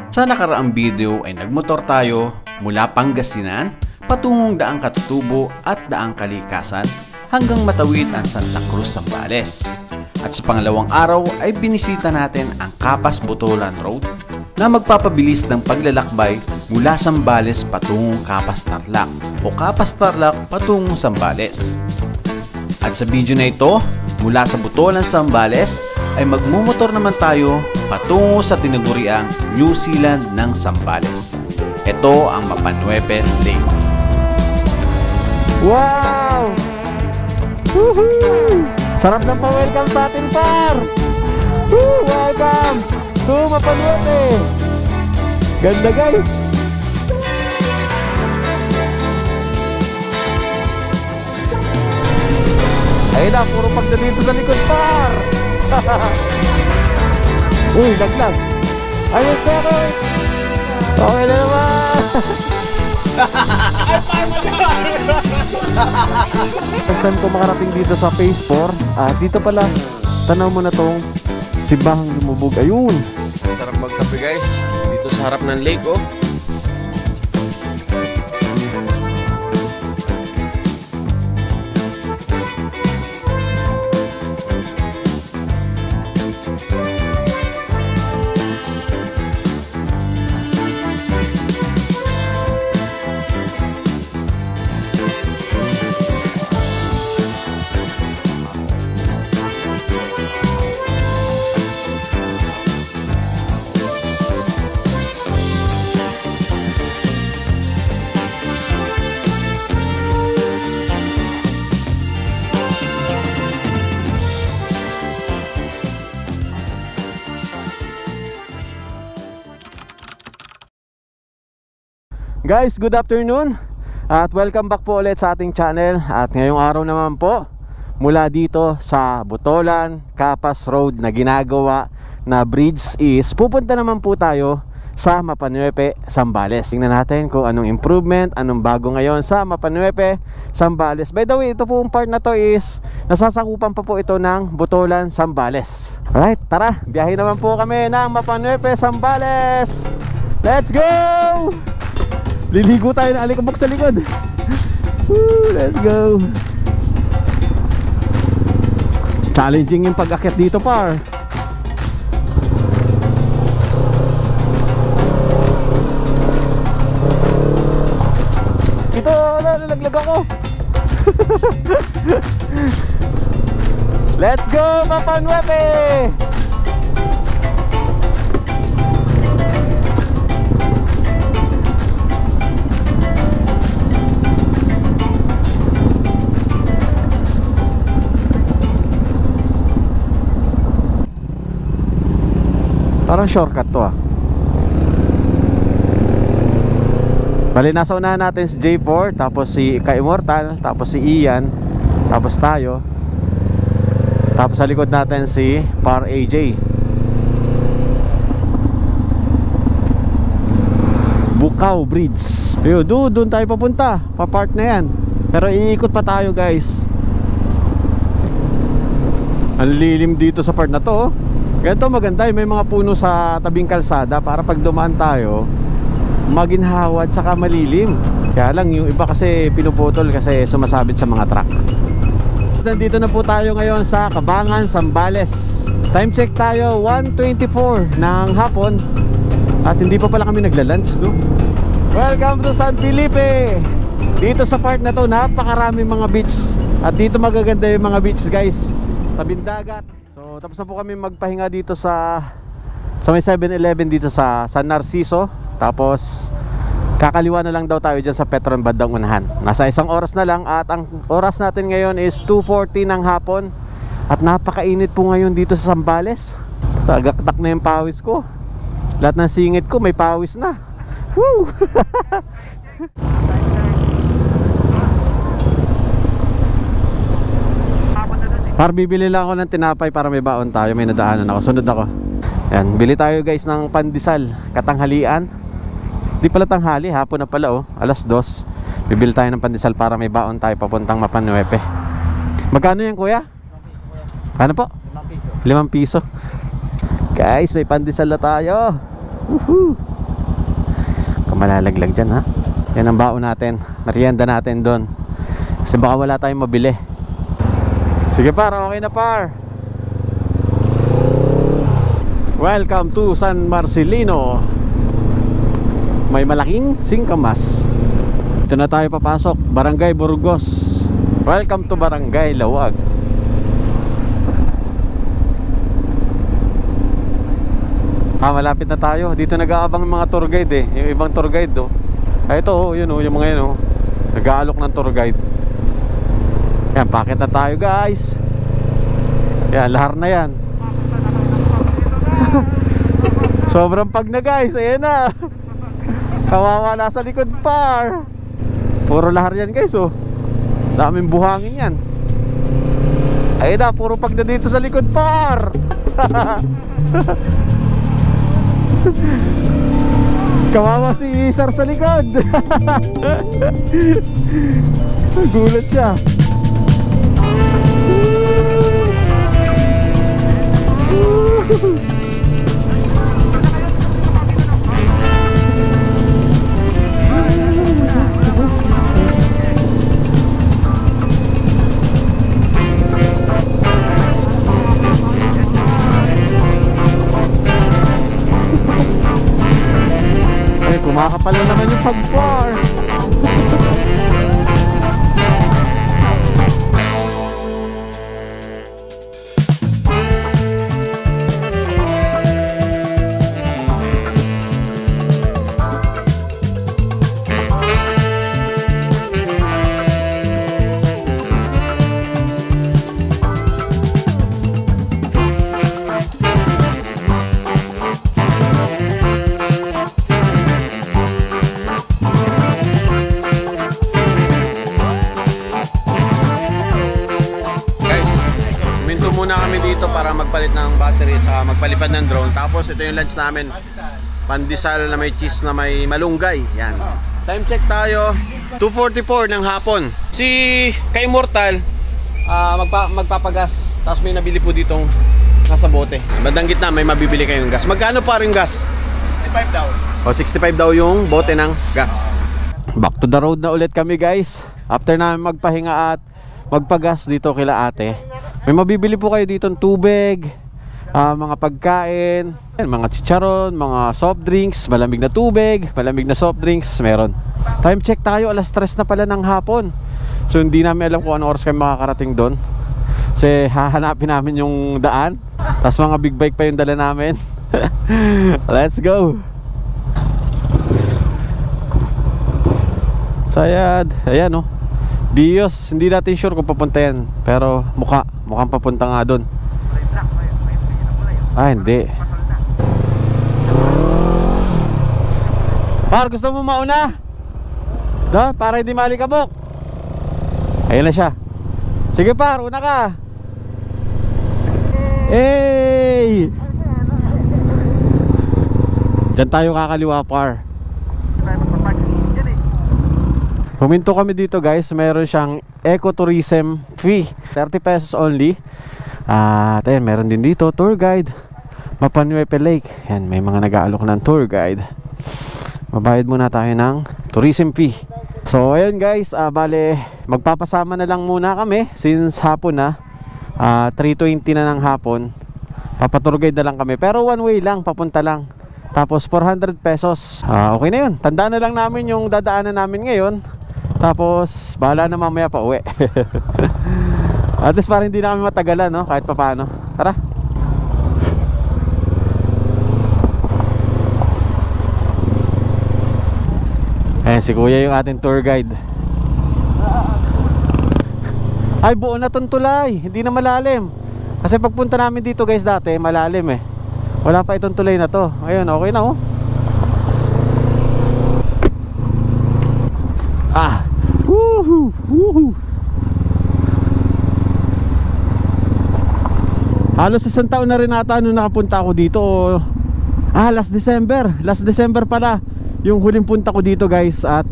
Sa nakaraang video ay nagmotor tayo mula Pangasinan patungong Daang Katutubo at Daang Kalikasan hanggang matawid ang Santa Cruz, Zambales. At sa pangalawang araw ay binisita natin ang Capas-Botolan Road na magpapabilis ng paglalakbay mula Zambales patungong Capas-Tarlac o Capas-Tarlac patungong Zambales. At sa video na ito, mula sa Botolan, Zambales ay magmumotor naman tayo patungo sa tinaguriang New Zealand ng Zambales. Ito ang Mapanuepe Lake. Wow! Woohoo! Sarap ng pa-welcome sa atin, par! Woo! Welcome to Mapanuepe! Ganda, guys! Ayun na, puro pagda dito sa likod, par! Uy, laglag! Ayos na ako! Okay na naman! Ay, parang Saan ko makarating dito sa phase 4? Dito pala, tanaw mo na tong Simbahang Lumubog. Ayun! sarap magkape, guys. Dito sa harap ng lake, oh. Guys, good afternoon at welcome back po ulit sa ating channel. At ngayong araw naman po, mula dito sa Botolan Capas Road na ginagawa na bridge is pupunta naman po tayo sa Mapanuepe, Zambales. Tingnan natin kung anong improvement, anong bago ngayon sa Mapanuepe, Zambales. By the way, ito po yung part na to is nasasakupan pa po ito ng Botolan, Zambales. Alright, tara, biyahe naman po kami ng Mapanuepe, Zambales. Let's go! Liligo tayo ng alikabok sa likod. Woo, let's go. Challenging yung pag-akyat dito, par. Ito, nalaglag ako. Let's go, Mapanuepe! Parang shortcut to Bali, nasa unahan natin si J4, tapos si Ka-Immortal, tapos si Ian, tapos tayo. Tapos sa likod natin si Par AJ. Bukaw Bridge. Doon tayo papunta. Pa-part na yan. Pero iikot pa tayo, guys. Ang lilim dito sa part na to. Ganito maganda, may mga puno sa tabing kalsada para pag dumaan tayo maginhawad saka malilim. Kaya lang yung iba kasi pinuputol kasi sumasabit sa mga truck. Nandito na po tayo ngayon sa Cabangan, Zambales. Time check tayo 1:24 ng hapon. At hindi pa pala kami nagla-lunch, no? Welcome to San Felipe. Dito sa part na to napakaraming mga beach. At dito magaganda yung mga beach, guys. Tabing dagat. So tapos na po kami magpahinga dito sa may 7-Eleven dito sa San Narciso. Tapos kakaliwa na lang daw tayo dyan sa Petron bandang unahan. Nasa 1 oras na lang. At ang oras natin ngayon is 2:40 ng hapon. At napakainit po ngayon dito sa Zambales. Tagaktak na yung pawis ko. Lahat ng singit ko may pawis na. Woo! Par, bibili lang ako ng tinapay para may baon tayo. May nadaanan ako, sunod ako. Yan, bili tayo, guys, ng pandesal katanghalian. Di pala tanghali, hapon na pala, 2:00. Bibili tayo ng pandesal para may baon tayo papuntang Mapanuepe. Magkano yan, kuya? Ano po? 5 piso. Guys, may pandesal na tayo. Woohoo! Kamalalaglag dyan ha. Yan ang baon natin. Merienda natin doon. Kasi baka wala tayong mabili. Sige par, okay na par. Welcome to San Marcelino. May malaking singkamas. Ito na tayo papasok. Barangay Burgos. Welcome to Barangay Lawag. Malapit na tayo. Dito nag-aabang ng mga tour guide eh. Yung ibang tour guide oh. Ito oh, yun oh, yung mga yun oh. Nag-aalok ng tour guide. Yan, pakit na tayo guys. Yan, lahar na yan. Sobrang pag na guys. Ayan na. Kawawa na sa likod par. Puro lahar yan guys oh. Daming buhangin yan. Ayun na, puro pag na dito sa likod par. Kawawa si Sir sa likod. Gulat siya. Kumakapal na naman yung pag-par. Para magpalit ng battery at saka magpalipad ng drone. Tapos ito yung lunch namin, pandesal na may cheese na may malunggay. Yan. Time check tayo, 2:44 ng hapon. Si Ka-Immortal magpapagas. Tapos may nabili po ditong nasa bote. Bandang gitna may mabibili kayong gas. Magkano pa rin gas? 65 daw. O 65 daw yung bote ng gas. Back to the road na ulit kami guys. After namin magpahinga at magpagas dito kila ate, may mabibili po kayo dito ng tubig, mga pagkain, mga chicharon, mga soft drinks, malamig na tubig, malamig na soft drinks, meron. Time check tayo, alas 3 na pala ng hapon. So hindi namin alam kung anong oras kami makakarating doon. Kasi hahanapin namin yung daan. Tapos mga big bike pa yung dala namin. Let's go. Sayad. Ayan oh, Bios, hindi natin sure kung papunta yan. Pero mukhang papunta nga doon. Ah, hindi. Par, gusto mo mauna? Doon, para hindi malikabok. Ayun na siya. Sige par, una ka. Hey! Diyan tayo kakaliwa par. Huminto kami dito guys. Meron siyang ecotourism fee, 30 pesos only. At ayun, meron din dito tour guide, Mapanuepe Lake. Yan, may mga nag-aalok ng tour guide. Mabayad muna tayo ng tourism fee. So ayun guys, bale magpapasama na lang muna kami since hapon na, 3:20 na ng hapon. Papatour guide na lang kami, pero one way lang, papunta lang. Tapos 400 pesos. Okay na yun. Tandaan na lang namin yung dadaanan namin ngayon. Tapos bahala na mamaya pa uwi. At least para hindi na kami matagalan, no? Kahit pa paano. Tara. Ayan si kuya yung ating tour guide. Ay, buo na tong tulay. Hindi na malalim. Kasi pagpunta namin dito guys dati, malalim eh. Wala pa itong tulay na to. Ayun, okay na oh. Woohoo! Woohoo! Halos isang taon na rin ata nung nakapunta ako dito. Last December pala yung huling punta ko dito guys. At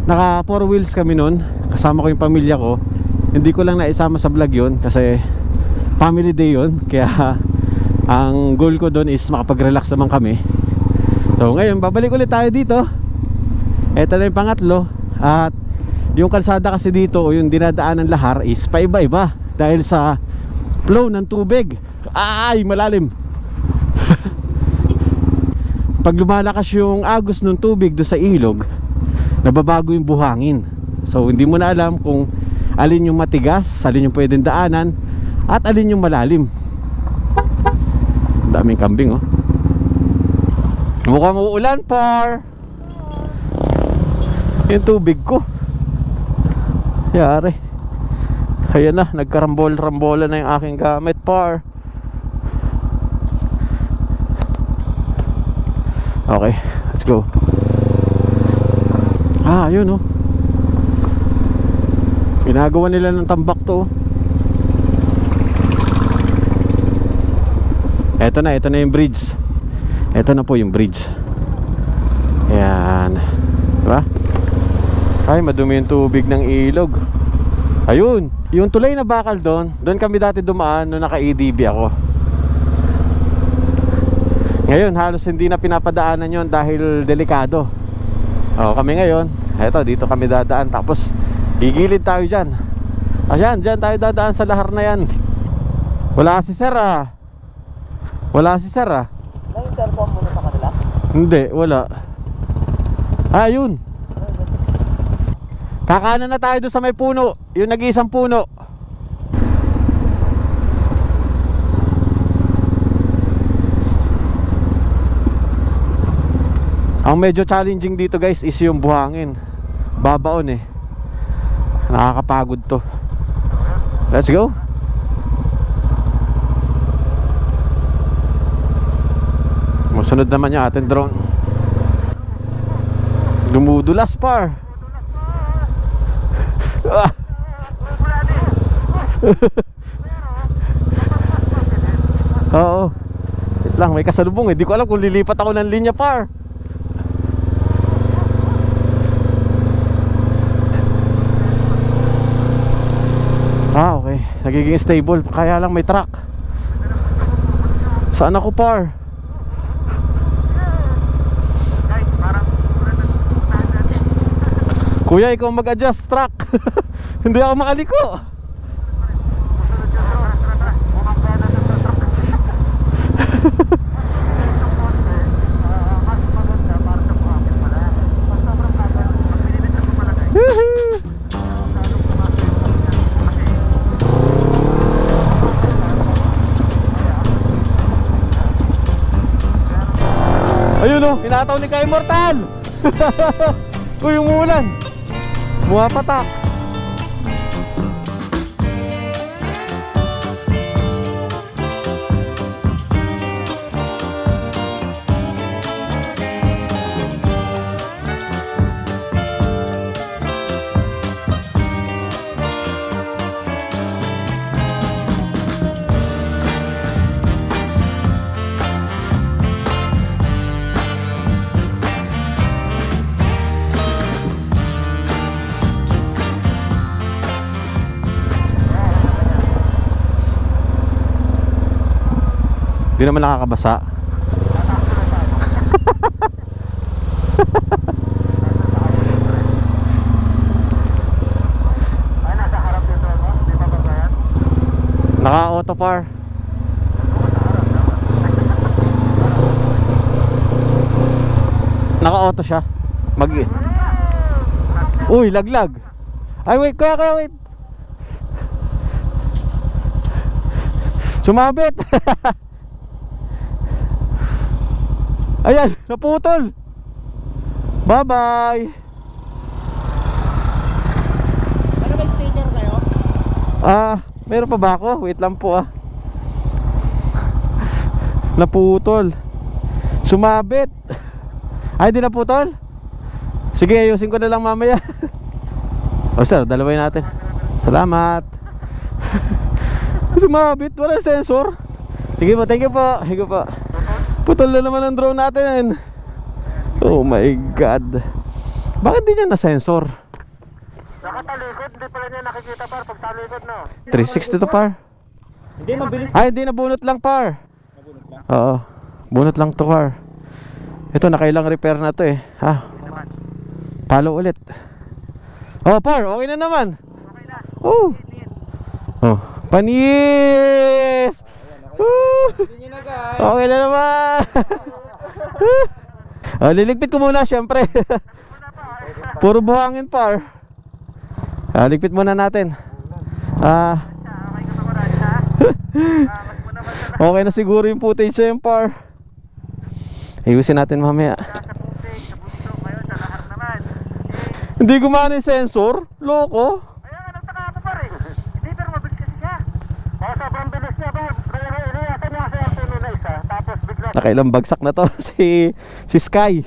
naka 4 wheels kami nun. Kasama ko yung pamilya ko. Hindi ko lang naisama sa vlog yun kasi family day yun. Kaya ang goal ko doon is makapag-relax naman kami. So ngayon babalik ulit tayo dito. Ito na yung pangatlo. At yung kalsada kasi dito o yung dinadaanan lahar is paiba-iba dahil sa flow ng tubig. Ay, malalim. Pag lumalakas yung agos ng tubig do sa ilog, nababago yung buhangin. So hindi mo na alam kung alin yung matigas, alin yung pwedeng daanan, at alin yung malalim. Daming kambing oh. Mukhang uulan par. Yung tubig ko. Yari. Ayan na, nagkarambol-rambola na yung aking gamit par. Okay, let's go. Ah, ayun oh. Ginagawa nila ng tambak to. Ito na yung bridge. Ito na po yung bridge. Ayan. Diba? Ay, madumi yung tubig ng ilog. Ayun, yung tulay na bakal doon kami dati dumaan nung naka-EDB ako. Ngayon, halos hindi na pinapadaanan yon dahil delikado. Kami ngayon, eto, dito kami dadaan. Tapos, gigilid tayo dyan. Ayan, dyan tayo dadaan sa lahar na yan. Wala si sir ah. Na-intercom mo na sa kanila? Hindi, wala. Ayun. Kakanan na tayo doon sa may puno. Yung nag-iisang puno. Ang medyo challenging dito guys is yung buhangin. Babaon eh. Nakakapagod to. Let's go. Masunod naman yung ating drone. Dumudulas par. Oo. Wait lang, may kasalubong eh. Di ko alam kung lilipat ako ng linya par. Okay, nagiging stable. Kaya lang may truck. Saan ako par? Kuya, ikaw mag-adjust truck. Hindi ako makaliko. Ayun o, hinataw ni Kay Mortal. Uy, umuulan. Bumapatak. Di naman nakakabasa. Naka-auto par. Naka-auto siya. Uy, laglag. Ay, wait, wait. Sumabit. Ayan, naputol. Bye-bye. Ano ba sticker kayo? Meron pa ba ako? Wait lang po ah. Naputol. Sumabit. Ay, di naputol? Sige, ayusin ko na lang mamaya. O sir, dalawin natin. Salamat. Sumabit, wala sensor. Sige po, thank you po. Thank you po. Putol na naman ang drone natin. Oh my god. Bakit di niya na-sensor? Nakatalikod, hindi pala niya nakikita par pag talikod no. 360 to par. Hindi mabilis. Ay, hindi, nabunot lang par. Nabunot lang. Oo, bunot lang to par. Ito, nakailang repair na to eh. Ha? Palo ulit. Oh, par, okay na naman. Okay na. Oh. Oh, panis! Woo! Okay na naman. Oh, liligpit ko muna syempre. Puro buhangin par. Ligpit muna natin. Okay na siguro yung footage sa yung par. Ayusin natin mamaya. Hindi gumana yung sensor. Loko. Kaya nga nagtaka ako pa rin. Hindi pero mabilis kasi siya. Baka sobrang bilis niya ba? Iniyakan niya kasi ang tuno na isa. Tapos bigla. Nakailang bagsak na to si Sky.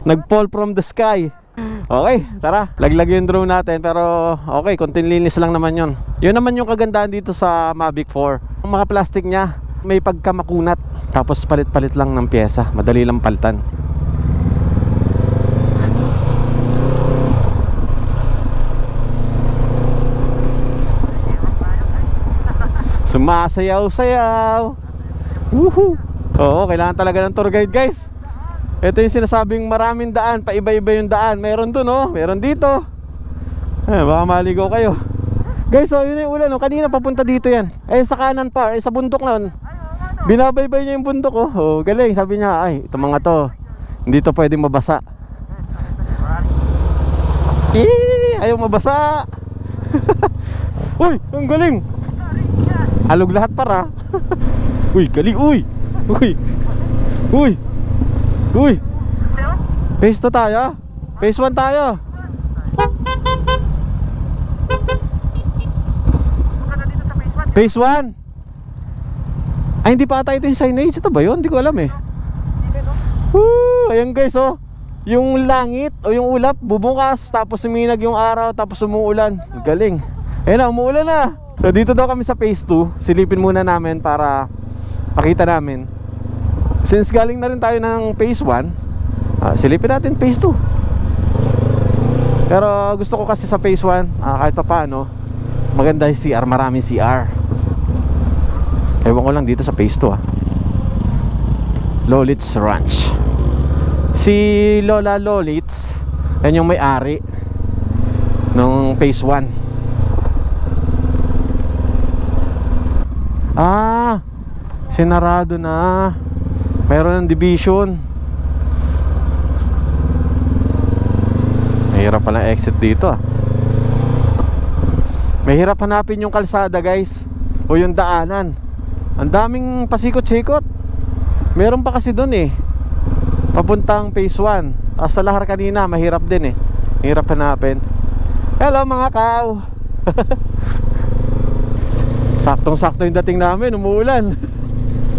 Nag-fall from the sky. Okay, tara. Laglag yung drone natin. Pero okay, konting linis lang naman yun. Yun naman yung kagandahan dito sa Mavic 4. Ang mga plastic niya may pagkamakunat. Tapos palit-palit lang ng pyesa. Madali lang palitan. Sumasayaw-sayaw. Woohoo. Oo, kailangan talaga ng tour guide, guys. Ito yung sinasabing maraming daan, paiba-iba yung daan. Meron dun, oh, meron dito. Baka maligaw kayo. Guys, oh, yun yung ulan, oh. Kanina papunta dito yan. Sa kanan pa, sa bundok na. Binabaybay niya yung bundok, oh. Oh, galing, sabi niya, ay, ito mga to, hindi to pwedeng mabasa. Ayaw mabasa. Uy, ang galing. Alog lahat para. Uy, galing, uy. Uy. Uy. Uy. Phase 2 tayo. Phase 1 tayo. Phase 1. Ay, hindi pa ata ito yung signage. Ito ba yun? Hindi ko alam eh. Ayan guys, oh. Yung langit o yung ulap bubukas, tapos suminag yung araw, tapos umuulan. Galing. Ayun na, umuulan na. So dito daw kami sa phase 2. Silipin muna namin para pakita namin. Since galing na rin tayo ng phase 1, silipin natin phase 2. Pero gusto ko kasi sa phase 1, kahit pa paano, maganda yung CR, maraming CR. Ewan ko lang dito sa phase 2 Lolitz Ranch. Si Lola Lolitz, yan yung may-ari nung phase 1. Sinarado na. Mayroon ng division. Mahirap pala exit dito. Mahirap hanapin yung kalsada, guys, o yung daanan. Ang daming pasikot-sikot. Meron pa kasi dun eh, papuntang phase 1. Sa lahar kanina, mahirap din eh. Mahirap hanapin. Hello mga kaw. Saktong-sakto yung dating namin, umuulan.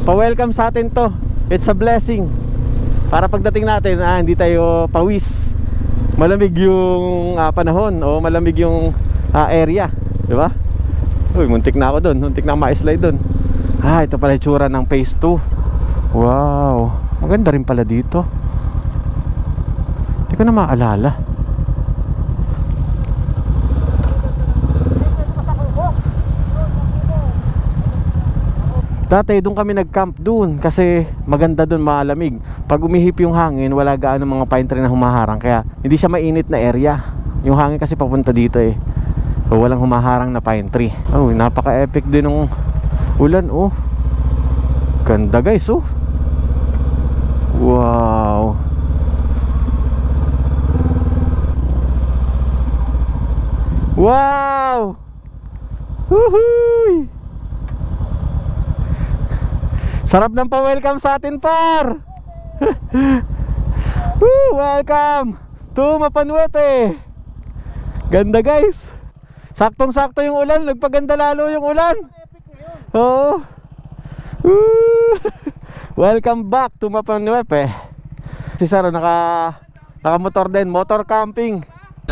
Pa-welcome sa atin to. It's a blessing. Para pagdating natin, hindi tayo pawis. Malamig yung panahon o malamig yung area, di ba? Uy, muntik na ako doon. Muntik na ma-slide doon. Ito pala yung tsura ng phase 2. Wow, maganda rin pala dito. Hindi ko na maalala. Dati doon kami nag-camp doon kasi maganda doon, malamig. Pag umihip yung hangin, wala gaano mga pine tree na humaharang, kaya hindi siya mainit na area. Yung hangin kasi papunta dito eh. So, walang humaharang na pine tree. Oh, napaka-epic din ng ulan, oh. Ganda, guys, oh. Wow. Wow. Woohoo! Sarap ng pa-welcome sa atin, par. Welcome to Mapanuete. Ganda, guys. Saktong-sakto yung ulan. Nagpaganda lalo yung ulan. Oo. Welcome back to Mapanuete. Si Saro naka-motor din. Motor camping.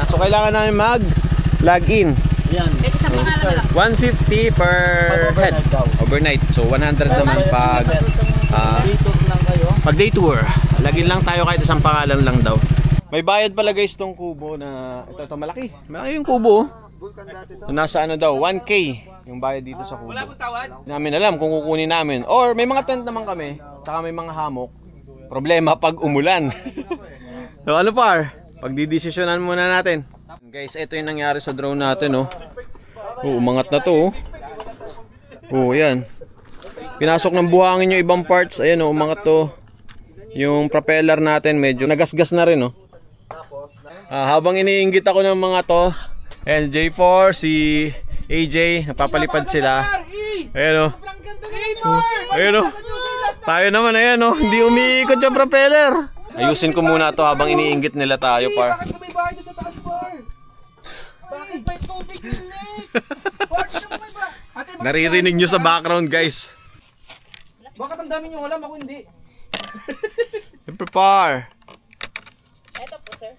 So kailangan namin mag-log-in. Yan. 150 per head overnight. So 100 naman pag day tour. Lagin lang tayo kahit isang pangalan lang daw. May bayad pala, guys, tong kubo na ito malaki. Malaki yung kubo. Nasa ano daw 1K yung bayad dito sa kubo. Wala po tawad. Namin alam kung kukunin namin or may mga tent naman kami, tsaka may mga hammock. Problema pag umulan. So ano par? Pagdidesisyonan muna natin. Guys, ito yung nangyari sa drone natin, oh. Oh, umangat na to, oh. Oh, yan. Pinasok ng buhangin yung ibang parts. Ayan, oh, umangat to. Yung propeller natin medyo nagasgas na rin, oh. Habang iniinggit ako ng mga to, LJ4, si AJ, napapalipad sila. Ayan, oh. Ayan, oh. Tayo naman, ayan, oh. Hindi umiikot yung propeller. Ayusin ko muna to habang iniinggit nila tayo, par. Bakit may tubig yung lake? Naririnig nyo sa background, guys. Bakit ang dami nyo alam? Ako hindi. Siyempre, par. Ito po, sir.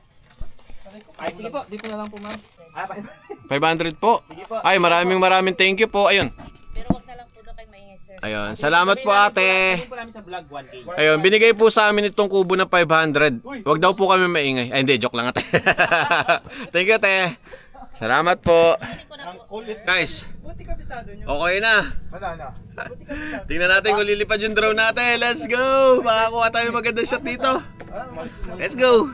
Ay, sige po. Dito na lang po, ma'am. 500 po. Ay, maraming thank you po. Ayun. Pero wag na lang po daw kayo maingay, sir. Ayun, salamat po, ate. Sabihin po namin sa vlog 1K. Ayun, binigay po sa amin itong kubo na 500. Wag daw po kami maingay. Ay, hindi, joke lang, ate. Thank you, ate. Salamat po. Hindi ko na po. Guys, okay na. Tingnan natin kung lilipad yung drone natin. Let's go! Makakuha tayo magandang shot dito. Let's go!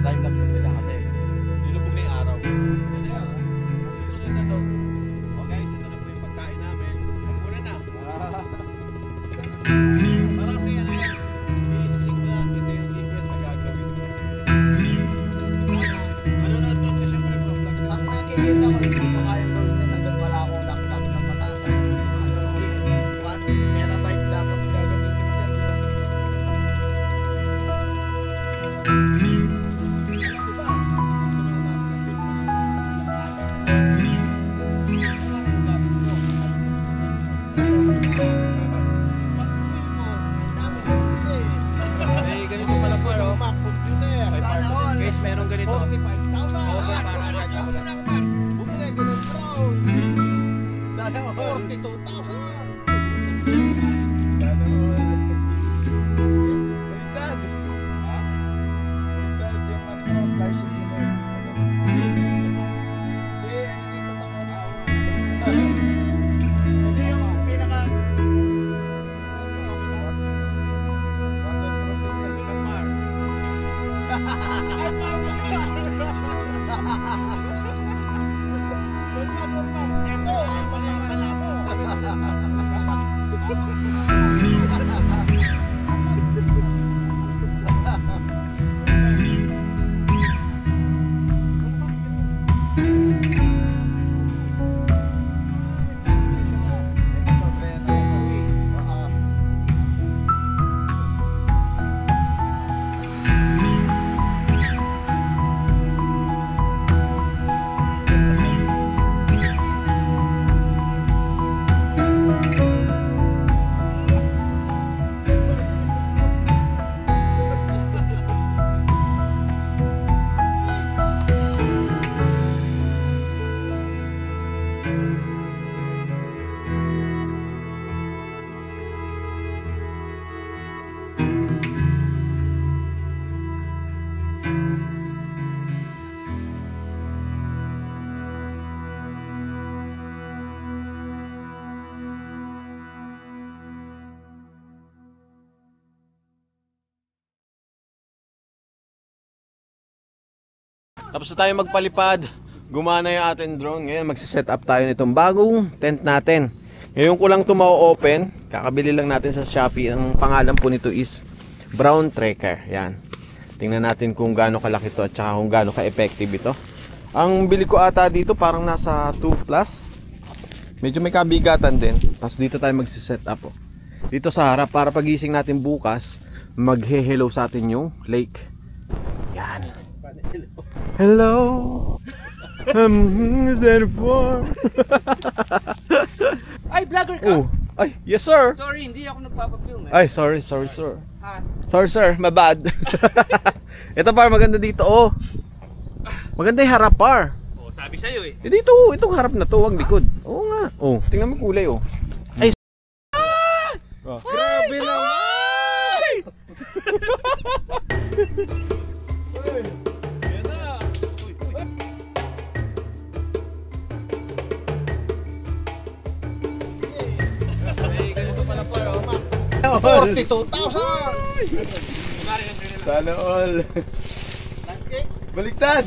Time lapse sila kasi nilubog na yung araw. Eh, ganito pala po, no? May part of it. Guys, meron ganito. Okay, para natin wala. Bumili ko ng brown. Sana 42,000. Tapos na tayo magpalipad. Gumana yung ating drone. Ngayon magsiset up tayo nitong bagong tent natin. Ngayon ko lang ito ma-open. Kakabili lang natin sa Shopee. Ang pangalan po nito is Brown Trekker. Yan. Tingnan natin kung gaano kalaki ito at saka kung gaano ka-effective ito. Ang bili ko ata dito parang nasa 2 plus. Medyo may kabigatan din. Tapos dito tayo magsiset up. Dito sa harap para pagising natin bukas, maghe-hello sa atin yung lake. Yan. Hello. Is that for? Ay, vlogger ka? Oh. Ay, yes sir. Sorry, hindi ako nagpapafilm eh. Ay, sorry sir. Ha? Sorry sir, my bad. Ito par, maganda dito oh. Maganda yung harap par. Oh, sabi sa'yo eh. Eh dito, itong harap na to, wag likod. Oo nga. Oh, tingnan mo kulay oh. Ay. Oh. Grabe naman! Ganito pala par oh. 42,000! Sana all. Landscape? Baliktad.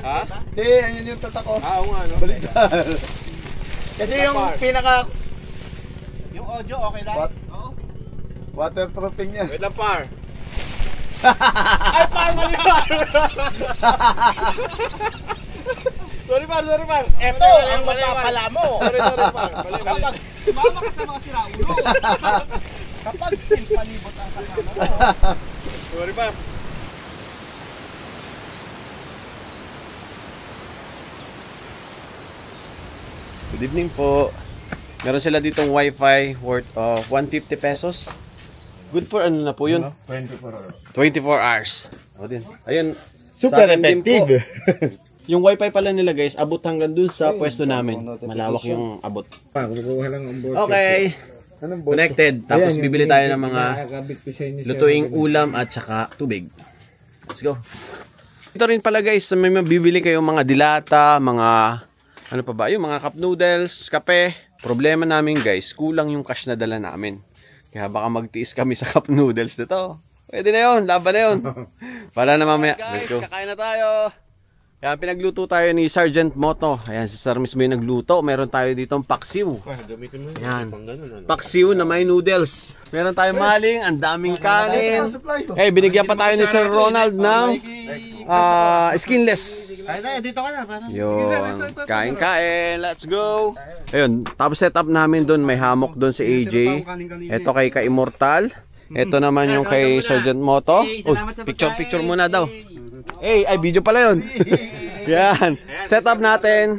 Ha? Hindi, ayun yung tatak ko. Ah, oo nga no. Baliktad. Kasi yung pinaka... Yung audio okay lang? What? Oo. Waterproofing niya. Wait lang par. Ay, par, mali par! Sorry par. Ito, ang mapapala mo! Sorry par. Mali. Kapag, Sumama ka sa mga siraulo. kapag pinpanibot ang kasama mo, Sorry par. Good evening po. Meron sila ditong wifi worth of 150 pesos. Good for ano na po yun? 24 hours. O din. Ayun. Super sa akin din effective. po. Yung wifi pala nila guys, abot hanggang dun sa pwesto namin. Malawak yung abot. Kukuha lang ang board. Okay. Connected. Tapos bibili tayo ng mga lutuing ulam at saka tubig. Let's go. Ito rin pala guys, may mabibili kayong mga dilata, mga ano pa ba, yung mga cup noodles, kape. Problema namin guys, kulang yung cash na dala namin. Kaya baka magtiis kami sa cup noodles nito. Pwede na yun, laban na yun. Para na mamaya. Guys, kakain na tayo. Kaya pinagluto tayo ni Sergeant Moto. Ayan, si Sir mismo yung nagluto. Meron tayo ditong paksiw. Ayan. Paksiw na may noodles. Meron tayong maling, ang daming kanin. Eh, binigyan pa tayo ni Sir Ronald ng skinless. ay, dito ka na. Yun. Kain-kain. Let's go. Ayun. Tapos set up namin doon. May hammock doon si AJ. Ito kay Ka-Immortal. Ito naman yung kay Sergeant Moto. Picture muna daw. Ay, video pala yun. Yan. Set up natin.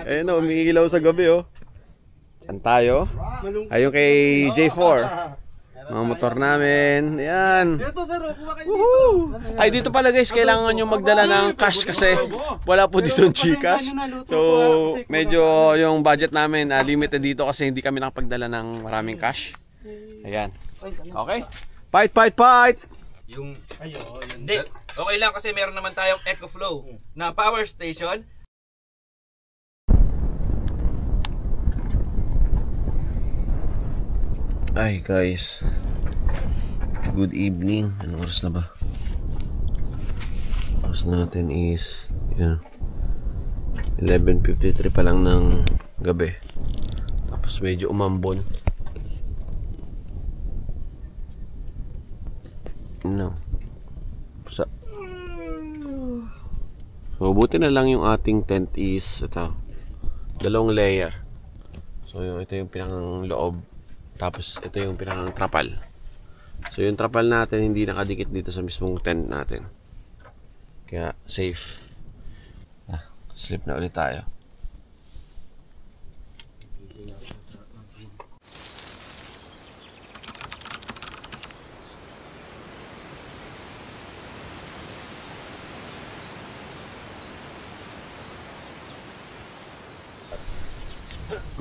Ayun o, umiilaw sa gabi oh. Yan tayo. Ayun kay J4. Mga motor namin. Yan. Woohoo! Ay, dito pala guys, kailangan nyo magdala ng cash kasi wala po dito ng Gcash. So, medyo yung budget namin limited dito kasi hindi kami nakapagdala ng maraming cash. Ayan. Okay? Fight, fight, fight! Yung, hindi. Okay lang kasi meron naman tayong EcoFlow na power station. Ay guys, good evening. Anong oras na ba? Oras natin is 11:53 pa lang ng gabi. Tapos medyo umambon. No. So buti na lang yung ating tent is ito, dalawang layer. So ito yung pinakang loob. Tapos ito yung pinakang trapal. So yung trapal natin hindi nakadikit dito sa mismong tent natin. Kaya safe. Sleep na ulit tayo.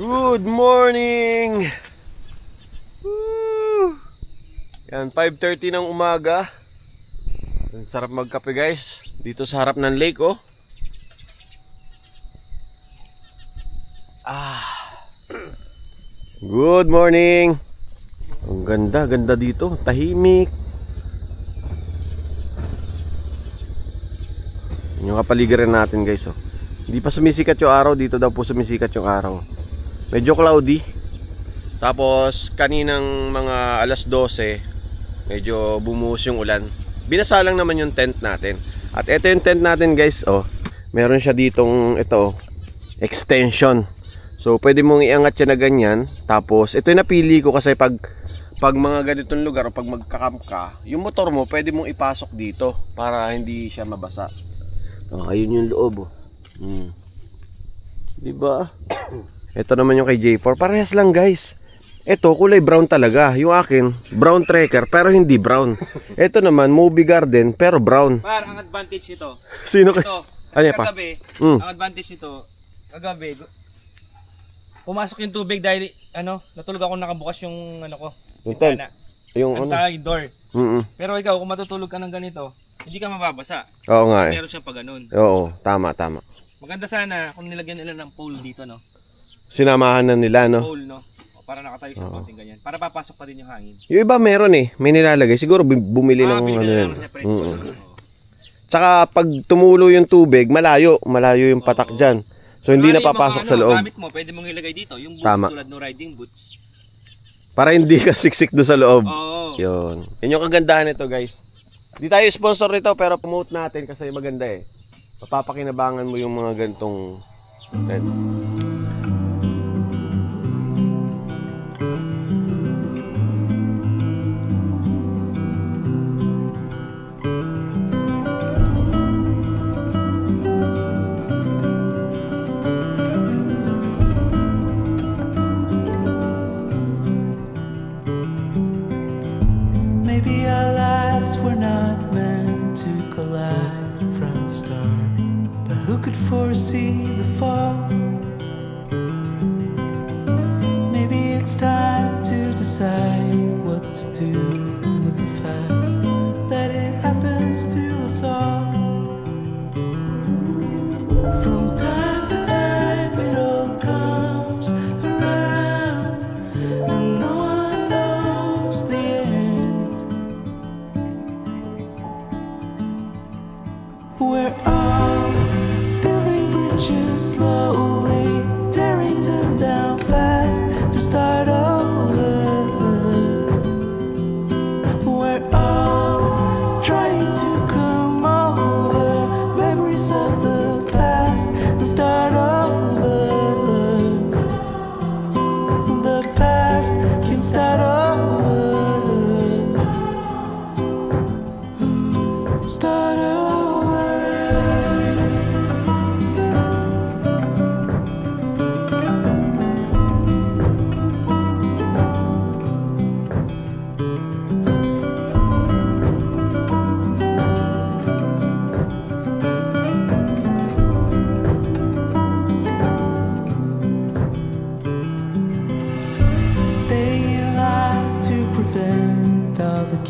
Good morning! Yan, 5:30 ng umaga. Ang sarap magkape guys. Dito sa harap ng lake oh. Good morning! Ang ganda, ganda dito. Tahimik. Yung kapaligiran natin guys oh. Hindi pa sumisikat yung araw. Dito daw po sumisikat yung araw. Medyo cloudy. Tapos kaninang mga alas 12 medyo bumuhos yung ulan. Binasa lang naman yung tent natin. At ito yung tent natin guys oh. Meron siya ditong ito extension. So pwede mong iangat siya na ganyan. Tapos ito yung napili ko kasi pag mga ganitong lugar o pag magka-camp ka, yung motor mo pwede mong ipasok dito para hindi siya mabasa. Ayun yung loob oh. Diba? Ito naman yung kay J4. Parehas lang guys. Ito kulay brown talaga. Yung akin brown trekker pero hindi brown. Ito naman Movie Garden pero brown. Par, ang advantage nito. Sino kay? Ito, Ano pa? kagabi, ang advantage nito, kagabi, pumasok yung tubig dahil, natulog ako nakabukas yung, ko, Yung tent. Yung ang door. Pero ikaw, kung matutulog ka ng ganito, hindi ka mababasa. Oo nga eh. Meron siyang pa ganun. Oo, tama, tama. Maganda sana kung nilagyan nila ng pole dito, no? Sinamahan na nila, no? Pole, no? O, para nakatayo siya konting ganyan. Para papasok pa din yung hangin. Yung iba meron eh. May nilalagay. Siguro bumili ng Bili ano na yan. lang ng separate pole. Tsaka pag tumulo yung tubig, malayo yung patak dyan. So hindi na Yung mga papasok sa loob. Gamit mo, pwede mong ilagay dito. Yung boots Tama. tulad ng riding boots. Para hindi ka siksik doon sa loob. Oo. Yun. Yun yung kagandahan nito guys. Di tayo sponsor nito pero promote natin kasi maganda eh. Mapapakinabangan mo yung mga gantong tent. Maybe our lives were not meant to collide from the start, but who could foresee the fall? Maybe it's time to decide what to do with the fact that it happens to us all. From time to time it all comes around, and no one knows the end. We're all building bridges slow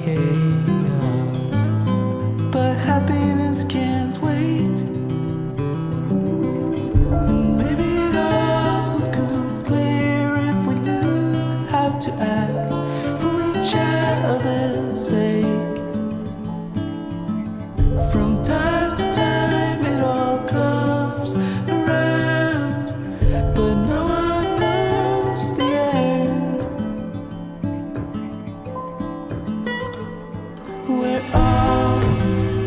chaos. But happiness can't wait. And maybe it all would come clear if we knew how to act for each other's sake. From time to time it all comes around, but no one knows the end. We're all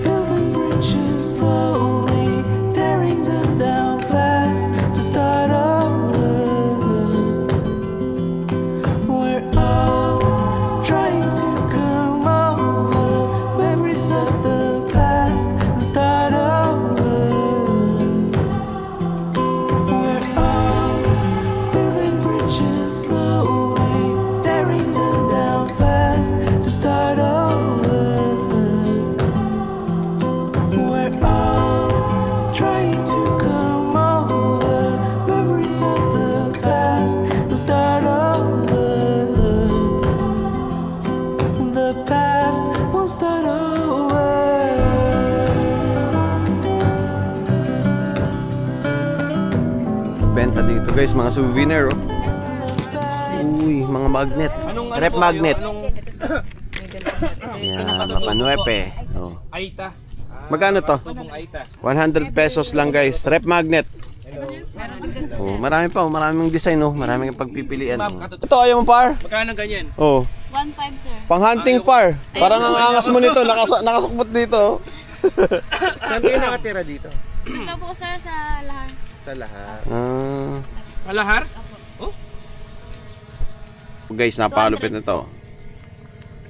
building bridges slowly, tearing them down fast to start over. We're all trying to come over memories of the past and start over. We're all building bridges slowly, tearing them down fast to start over. We're all trying to come over memories of the past and start over. The past won't start over. Benta dito guys, mga souvenir oh. Uy, mga magnet. Rep magnet. Yan, mapanuepe. Oh. Aita. Magkano to? Tubong Aita. 100 pesos lang guys. Rep magnet. Oh, marami pa, maraming design oh, maraming pagpipilian. Oh. Ito ayaw mo par? Magkano ganyan? Oh, 1.5 sir. pang-hunting par. Parang ang angas mo nito, nakasukbot dito. Saan kayo nakatira dito? Dito po sir sa lahat. Sa lahat. Ah. Sa lahar? Guys, napakalupit na to.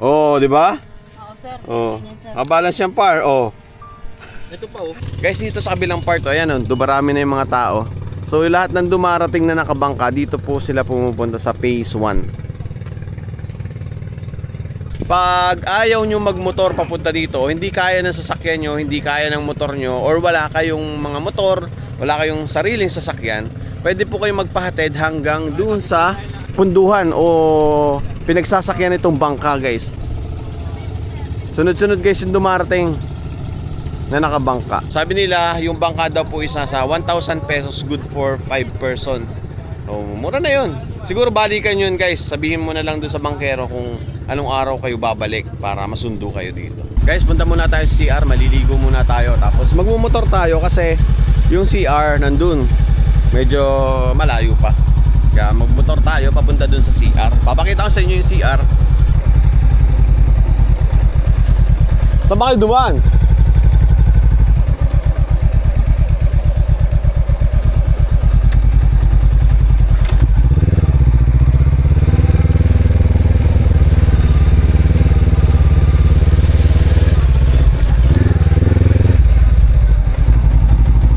Oh, di ba? Oo sir. Oh. Ganyan, sir. Kabalance yung par. Oh. Ito pa oh. Guys, dito sa kabilang part, ayan oh, dumarami na yung mga tao. So, lahat ng dumarating na nakabangka, dito po sila pumupunta sa phase 1. Pag ayaw nyo magmotor papunta dito, hindi kaya ng sasakyan nyo, hindi kaya ng motor nyo, or wala kayong mga motor, wala kayong sariling sasakyan, pwede po kayo magpahatid hanggang doon sa punduhan o pinagsasakyan itong bangka guys. Sunod-sunod guys yung dumarating na nakabangka. Sabi nila yung bangka daw po isa sa 1,000 pesos, good for 5 person. So, mura na yun. Siguro balikan yun guys. Sabihin mo na lang doon sa bangkero kung anong araw kayo babalik para masundo kayo dito. Guys, punta muna tayo sa CR, maliligo muna tayo. Tapos magmumotor tayo kasi yung CR nandun. Medyo malayo pa. Kaya magmotor tayo papunta dun sa CR. Papakita ko sa inyo yung CR. Saan ba kayo dumaan?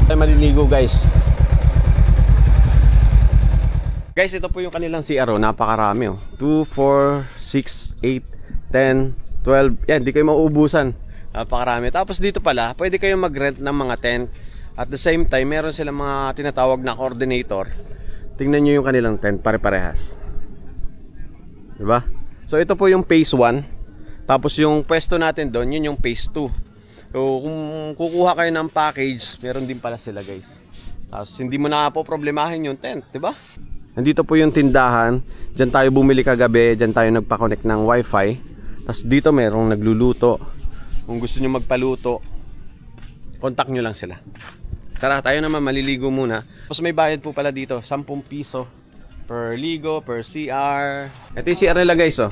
Tayo maliligo guys. Guys, ito po yung kanilang CR oh, napakarami oh. 2, 4, 6, 8, 10, 12. Yan, di kayo mauubusan. Napakarami. Tapos dito pala, pwede kayong mag-rent ng mga tent. At the same time, meron silang mga tinatawag na coordinator. Tingnan nyo yung kanilang tent, pare-parehas. Diba? So ito po yung phase 1. Tapos yung pwesto natin doon, yun yung phase 2. So kung kukuha kayo ng package, meron din pala sila guys. Tapos hindi mo na po problemahin yung tent, diba? Nandito po yung tindahan. Diyan tayo bumili kagabi. Diyan tayo nagpa-connect ng wifi. Tapos dito merong nagluluto. Kung gusto nyo magpaluto, contact nyo lang sila. Tara, tayo naman maliligo muna. Tapos may bayad po pala dito, 10 piso per ligo, per CR. Ito yung CR nila guys oh.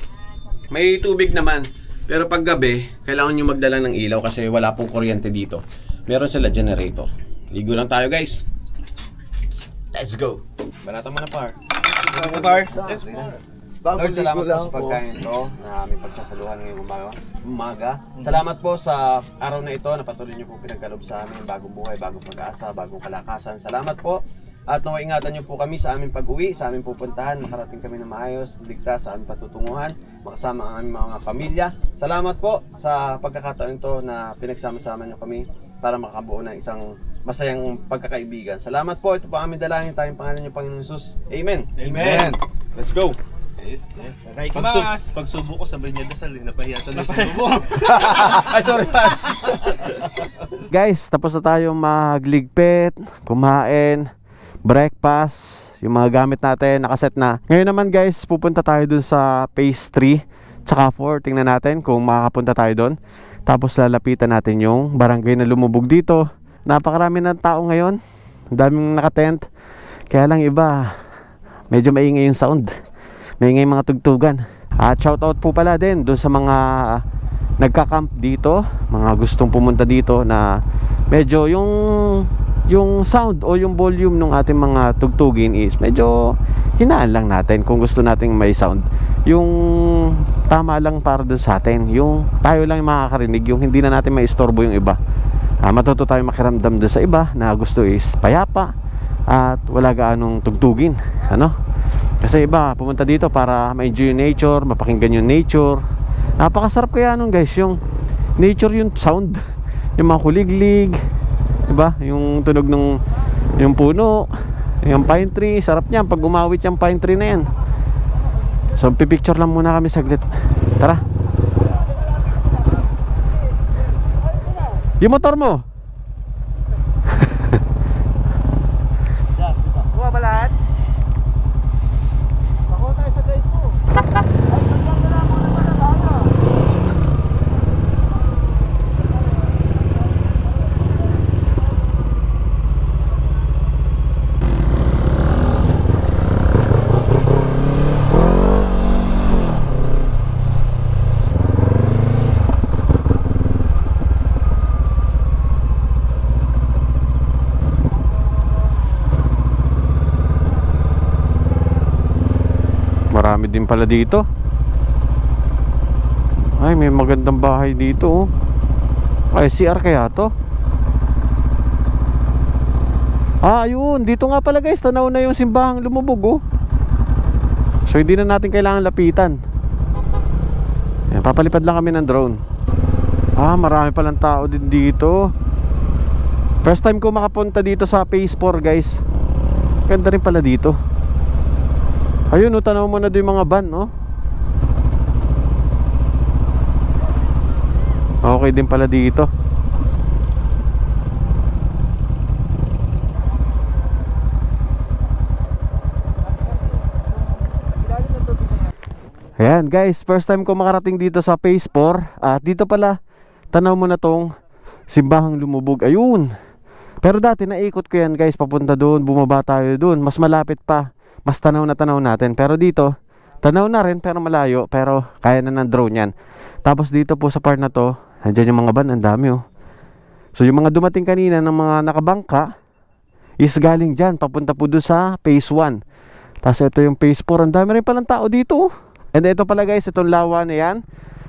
May tubig naman. Pero pag gabi, kailangan nyo magdala ng ilaw kasi wala pong kuryente dito. Meron sila generator. Ligo lang tayo guys. Let's go. Banata mo na par. Ano par? Lord, salamat po sa pagkain ito na may pagsasaluhan ngayong umaga. Salamat po sa araw na ito na patuloy niyo po pinagkaloob sa amin. Bagong buhay, bagong pag-asa, bagong kalakasan. Salamat po. At nawa ingatan niyo po kami sa aming pag-uwi, sa aming pupuntahan. Makarating kami ng maayos, ligtas sa aming patutunguhan. Makasama ang aming mga pamilya. Salamat po sa pagkakataon ito na pinagsama-sama niyo kami para makabuo ng isang masayang pagkakaibigan. Salamat po. Ito po aming dalangin tayong pangalan niyo, Panginoon Jesus. Amen. Amen. Let's go. Gaikimasu. Pag subo ko sabay niya dasal, napahiya to na subo. Ay, sorry pa. Guys, tapos na tayo magligpit, kumain, breakfast, yung mga gamit natin nakaset na. Ngayon naman guys, pupunta tayo dun sa phase 3 tsaka 4. Tingnan natin kung makakapunta tayo dun. Tapos lalapitan natin yung barangay na lumubog dito. Napakarami ng tao ngayon, ang daming nakatent. Kaya lang iba, medyo maingay yung sound, maingay mga tugtugan. At shoutout po pala din dun sa mga nagka-camp dito, mga gustong pumunta dito na medyo yung sound o yung volume ng ating mga tugtugin is medyo hinaan lang natin kung gusto nating may sound. Yung tama lang para dun sa atin, yung tayo lang yung makakarinig, yung hindi na natin maistorbo yung iba. Matuto tayo makiramdam dun sa iba na gusto is payapa at wala gaanong tugtugin, ano? Kasi iba pumunta dito para ma-enjoy yung nature, mapakinggan yung nature. Napakasarap kaya nun guys, yung nature, yung sound, yung mga kuliglig, diba? Yung tunog ng yung puno, yung pine tree, sarap niyan pag umawit yung pine tree na yan. So pipicture lang muna kami saglit. Tara. Yung motor mo Buwa ba lahat? Bako tayo sa grade 2. Marami din pala dito. Ay, may magandang bahay dito, oh. Ay, CR kaya to? Ayun, dito nga pala guys, tanaw na yung simbahang lumubog, oh. So hindi na natin kailangan lapitan. Ayan, papalipad lang kami ng drone. Marami palang tao din dito. First time ko makapunta dito sa phase 4 guys. Ganda rin pala dito. Ayun, tanaw mo na din mga van, no? Okay din pala dito. Ayan guys, first time ko makarating dito sa phase 4. At dito pala, tanaw mo na tong simbahang lumubog. Ayun. Pero dati naikot ko yan guys, papunta doon, bumaba tayo doon. Mas malapit pa, mas tanaw na tanaw natin. Pero dito, tanaw na rin pero malayo. Pero kaya na ng drone yan. Tapos dito po sa part na to, nandiyan yung mga van, ang dami, oh. So yung mga dumating kanina ng mga nakabangka is galing dyan, papunta po doon sa phase 1. Tapos ito yung phase 4, ang dami rin palang tao dito, oh. And ito pala guys, itong lawa na yan,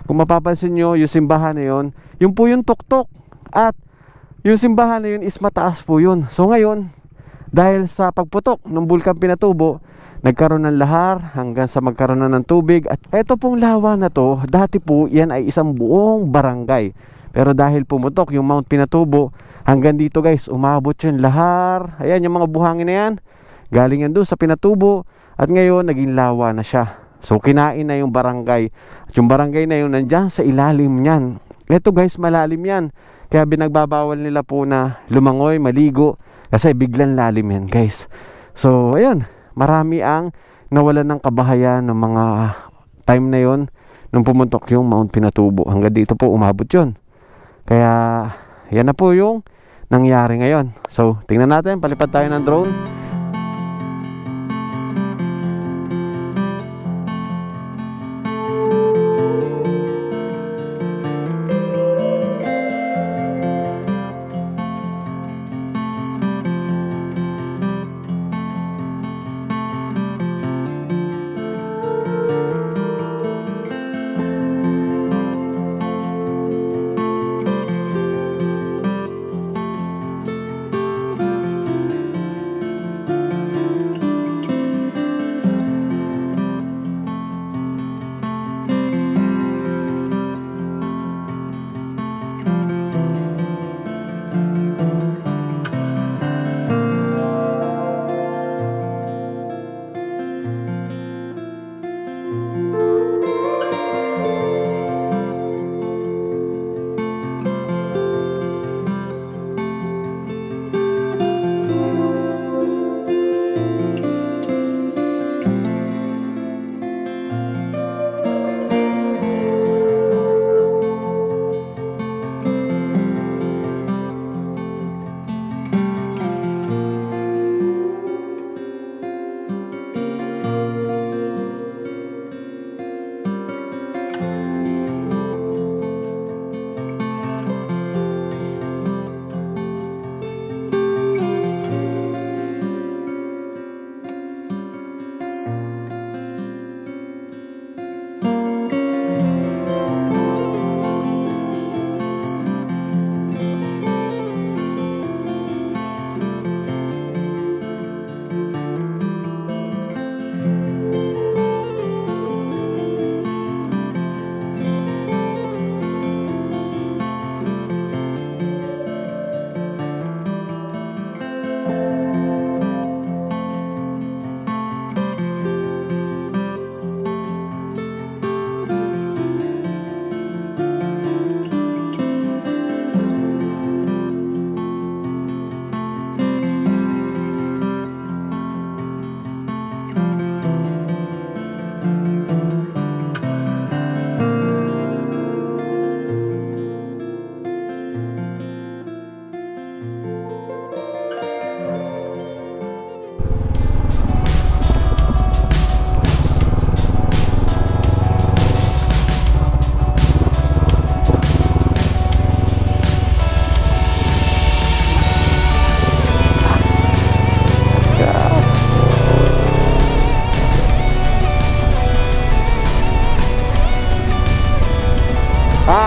kung mapapansin nyo, yung simbahan na yun, yung po yung tuktok. At yung simbahan na yun is mataas po yun. So ngayon, dahil sa pagputok ng Bulkan Pinatubo, nagkaroon ng lahar hanggang sa magkaroon na ng tubig. At ito pong lawa na to, dati po yan ay isang buong barangay. Pero dahil pumutok yung Mount Pinatubo, hanggang dito guys, umabot yung lahar. Ayan yung mga buhangin na yan, galing yan doon sa Pinatubo. At ngayon, naging lawa na siya. So kinain na yung barangay. At yung barangay na yun nandyan sa ilalim niyan. Ito guys, malalim yan. Kaya binagbabawal nila po na lumangoy, maligo, kasi biglang lalim yan guys. So ayun, marami ang nawalan ng kabahayan ng mga time na yon nung pumuntok yung Mount Pinatubo. Hanggang dito po umabot yun. Kaya yan na po yung nangyari ngayon. So tingnan natin, palipad tayo ng drone.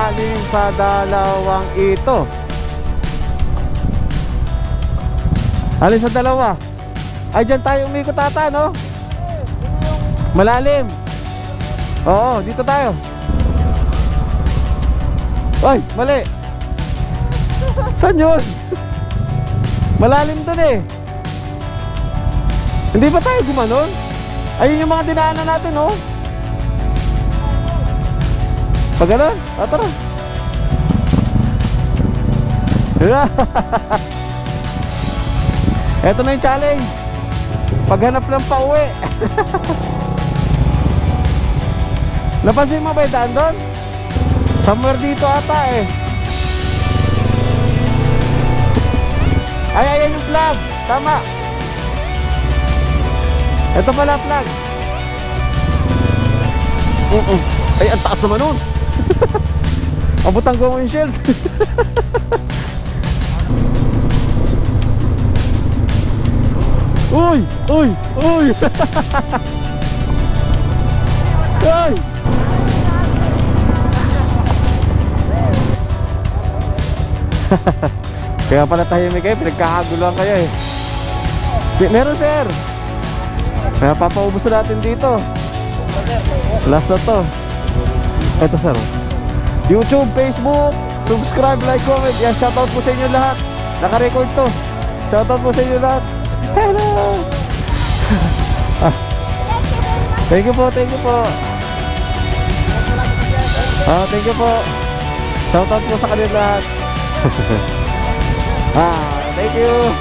Alin sa dalawang ito? Alin sa dalawa? Ay, dyan tayo umikot ata, no? Malalim. Oo, dito tayo. Ay, mali. Saan yun? Malalim dun eh. Hindi ba tayo gumanon? Ayun yung mga dinaanan natin, no? Pag gano'n? Tara. Eto na yung challenge. Paghanap ng pauwi. Napansin mo ba yung daan doon? Somewhere dito ata eh. Ay, ayan yung flag. Tama. Ito pala flag. Ay, ang taas naman nun. Abutang ko mo yung shield. Uy! Uy! Uy! Ay! Kaya pala tahimik kayo, pinagkakaguluhan kayo eh. Meron sir. Kaya papaubos na natin dito. Last na to. Ito sir. YouTube, Facebook, subscribe, like, comment. Yan, shoutout po sa inyo lahat. Naka-record to. Shoutout po sa inyo lahat. Hello. Thank you po, thank you po. Thank you po. Shoutout po sa kanila lahat. Thank you.